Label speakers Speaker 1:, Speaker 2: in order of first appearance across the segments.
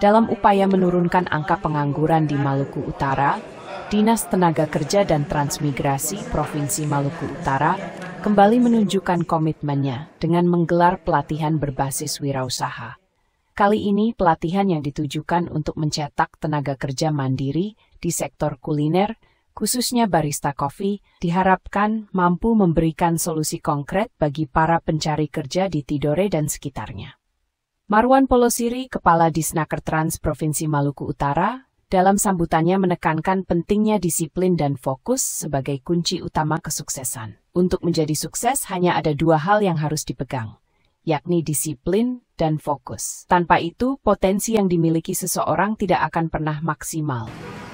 Speaker 1: Dalam upaya menurunkan angka pengangguran di Maluku Utara, Dinas Tenaga Kerja dan Transmigrasi Provinsi Maluku Utara kembali menunjukkan komitmennya dengan menggelar pelatihan berbasis wirausaha. Kali ini pelatihan yang ditujukan untuk mencetak tenaga kerja mandiri di sektor kuliner, khususnya barista kopi, diharapkan mampu memberikan solusi konkret bagi para pencari kerja di Tidore dan sekitarnya. Marwan Polosiri, Kepala Disnaker Trans Provinsi Maluku Utara, dalam sambutannya menekankan pentingnya disiplin dan fokus sebagai kunci utama kesuksesan. Untuk menjadi sukses hanya ada dua hal yang harus dipegang, yakni disiplin dan fokus. Tanpa itu, potensi yang dimiliki seseorang tidak akan pernah maksimal.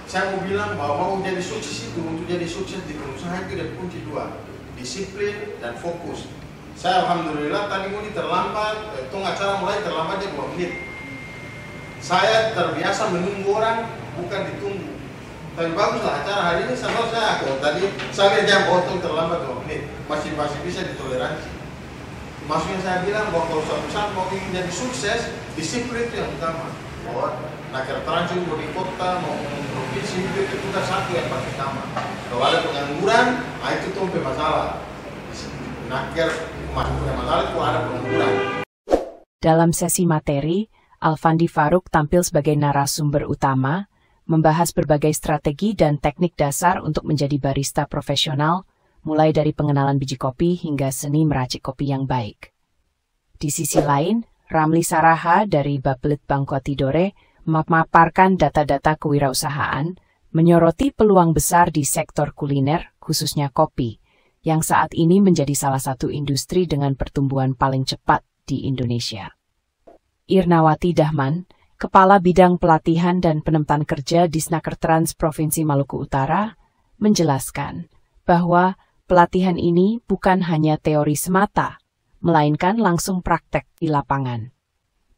Speaker 2: Saya mau bilang bahwa mau jadi sukses itu, untuk jadi sukses di perusahaan itu ada kunci dua, disiplin dan fokus. Saya alhamdulillah tadi ini terlambat, acara mulai terlambatnya 2 menit. Saya terbiasa menunggu orang, bukan ditunggu. Tapi baguslah acara hari ini sampai tadi saya jam potong terlambat 2 menit, masih bisa ditoleransi. Maksudnya saya bilang bahwa kalau suatu saat mau ingin jadi sukses, disiplin itu yang utama. Bahwa Naker Trans mau di kota, mau provinsi itu kita satu yang paling utama. Kalau ada pengangguran, itu tuh masalah. Naker masalah itu ada pengangguran.
Speaker 1: Dalam sesi materi, Alfandi Faruk tampil sebagai narasumber utama, membahas berbagai strategi dan teknik dasar untuk menjadi barista profesional, mulai dari pengenalan biji kopi hingga seni meracik kopi yang baik. Di sisi lain, Ramli Saraha dari Baplit Bangko Tidore memaparkan data-data kewirausahaan, menyoroti peluang besar di sektor kuliner, khususnya kopi, yang saat ini menjadi salah satu industri dengan pertumbuhan paling cepat di Indonesia. Irnawati Dahman, Kepala Bidang Pelatihan dan Penempatan Kerja Disnaker Trans Provinsi Maluku Utara, menjelaskan bahwa pelatihan ini bukan hanya teori semata, melainkan langsung praktek di lapangan.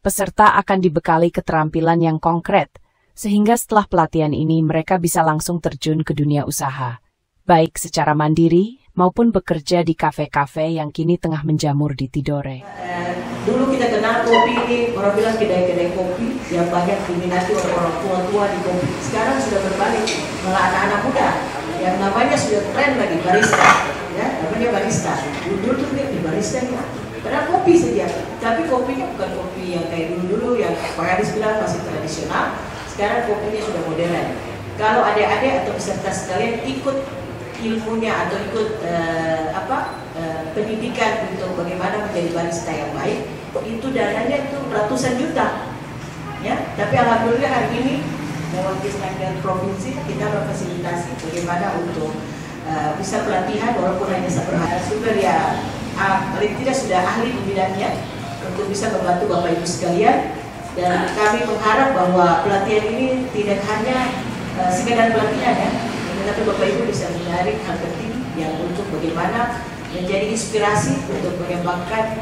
Speaker 1: Peserta akan dibekali keterampilan yang konkret, sehingga setelah pelatihan ini mereka bisa langsung terjun ke dunia usaha, baik secara mandiri maupun bekerja di kafe-kafe yang kini tengah menjamur di Tidore.
Speaker 3: Dulu kita kenal kopi ini, orang bilang kedai-kedai kopi yang banyak diminati oleh orang tua-tua di kopi. Sekarang sudah berbalik, malah anak-anak muda yang namanya sudah tren lagi, barista. Ya, namanya barista. Dulu tuh di barista ya, karena kopi saja. Tapi kopinya bukan kopi yang kayak dulu-dulu yang Pak Haris bilang masih tradisional. Sekarang kopinya sudah modern. Kalau adik-adik atau peserta sekalian ikut ilmunya atau ikut pendidikan untuk bagaimana menjadi barista yang baik, itu dananya itu ratusan juta. Ya, tapi alhamdulillah hari ini lewat Disnaker Provinsi kita memfasilitasi bagaimana untuk bisa pelatihan walaupun hanya super ya, paling tidak sudah ahli di bidangnya untuk bisa membantu Bapak Ibu sekalian. Dan kami mengharap bahwa pelatihan ini tidak hanya sekedar pelatihan ya, tapi Bapak Ibu bisa menarik hal penting yang untuk bagaimana menjadi inspirasi untuk mengembangkan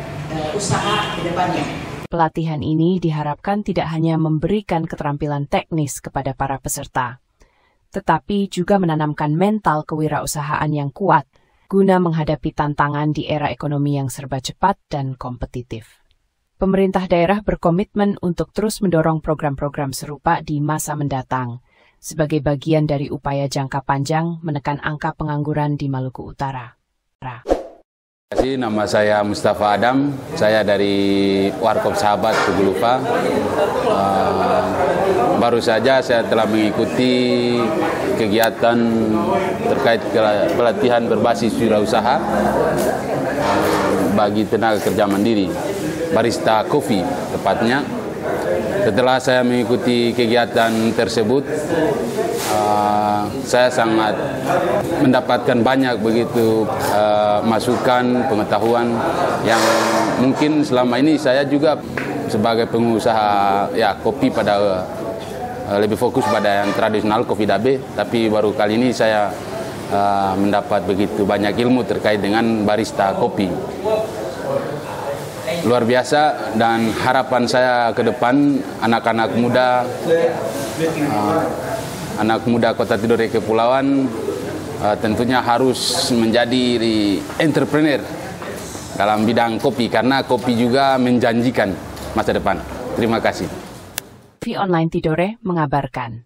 Speaker 3: usaha ke depannya.
Speaker 1: Pelatihan ini diharapkan tidak hanya memberikan keterampilan teknis kepada para peserta, tetapi juga menanamkan mental kewirausahaan yang kuat guna menghadapi tantangan di era ekonomi yang serba cepat dan kompetitif. Pemerintah daerah berkomitmen untuk terus mendorong program-program serupa di masa mendatang, sebagai bagian dari upaya jangka panjang menekan angka pengangguran di Maluku Utara.
Speaker 4: Nama saya Mustafa Adam, saya dari Warkop Sahabat Tugulufa. Baru saja saya telah mengikuti kegiatan terkait pelatihan berbasis wirausaha bagi tenaga kerja mandiri, barista kopi tepatnya. Setelah saya mengikuti kegiatan tersebut, saya sangat mendapatkan banyak begitu masukan, pengetahuan yang mungkin selama ini saya juga sebagai pengusaha ya kopi pada lebih fokus pada yang tradisional kopi dabe, tapi baru kali ini saya mendapat begitu banyak ilmu terkait dengan barista kopi. Luar biasa, dan harapan saya ke depan anak-anak muda Kota Tidore Kepulauan tentunya harus menjadi entrepreneur dalam bidang kopi, karena kopi juga menjanjikan masa depan. Terima kasih.
Speaker 1: TV online Tidore mengabarkan.